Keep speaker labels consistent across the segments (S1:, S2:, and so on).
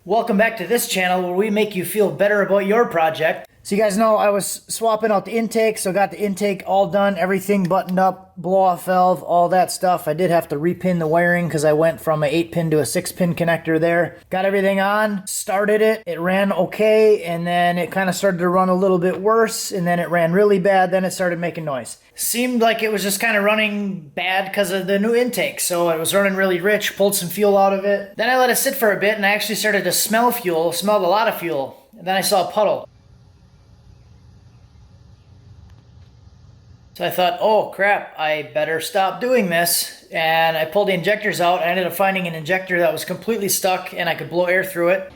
S1: Welcome back to this channel where we make you feel better about your project. So you guys know I was swapping out the intake, so got the intake all done, everything buttoned up, blow off valve, all that stuff. I did have to repin the wiring because I went from an 8-pin to a 6-pin connector there. Got everything on, started it, it ran okay, and then it kind of started to run a little bit worse, and then it ran really bad, then it started making noise. Seemed like it was just kind of running bad because of the new intake, so it was running really rich, pulled some fuel out of it. Then I let it sit for a bit, and I actually started to smell fuel, smelled a lot of fuel, and then I saw a puddle. So I thought, oh crap, I better stop doing this. And I pulled the injectors out. I ended up finding an injector that was completely stuck and I could blow air through it.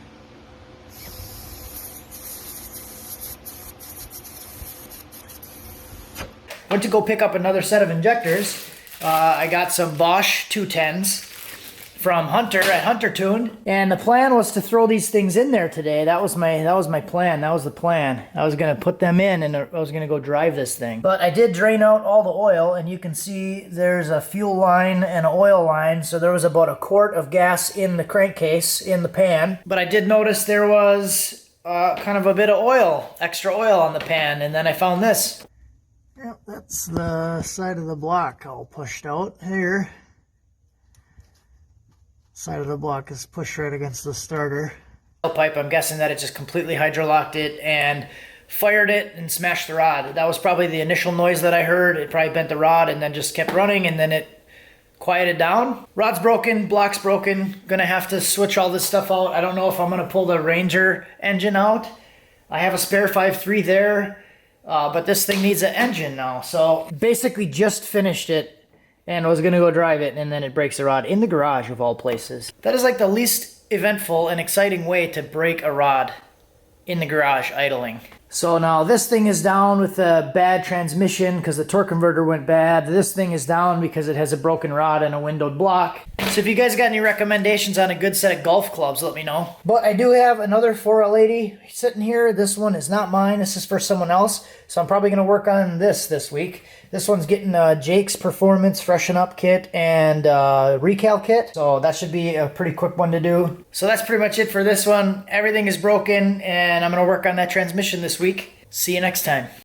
S1: Went to go pick up another set of injectors. I got some Bosch 210s from Hunter at Hunter Tune, and the plan was to throw these things in there today. That was my plan. That was the plan. I was gonna put them in and I was gonna go drive this thing. But I did drain out all the oil, and you can see there's a fuel line and an oil line. So there was about a quart of gas in the crankcase in the pan. But I did notice there was kind of a bit of oil, extra oil on the pan, and then I found this. Yep, that's the side of the block all pushed out here. Side of the block is pushed right against the starter. Pipe, I'm guessing that it just completely hydrolocked it and fired it and smashed the rod. That was probably the initial noise that I heard. It probably bent the rod and then just kept running, and then it quieted down. Rod's broken, block's broken. Gonna have to switch all this stuff out. I don't know if I'm gonna pull the Ranger engine out. I have a spare 5.3 there, but this thing needs an engine now. So basically just finished it and was gonna go drive it, and then it breaks the rod in the garage of all places. That is like the least eventful and exciting way to break a rod, in the garage idling. So now this thing is down with a bad transmission because the torque converter went bad. This thing is down because it has a broken rod and a windowed block. So if you guys got any recommendations on a good set of golf clubs, let me know. But I do have another 4L80 sitting here. This one is not mine. This is for someone else. So I'm probably going to work on this week. This one's getting Jake's Performance Freshen Up Kit and Recal Kit. So that should be a pretty quick one to do. So that's pretty much it for this one. Everything is broken, and I'm going to work on that transmission this week. See you next time.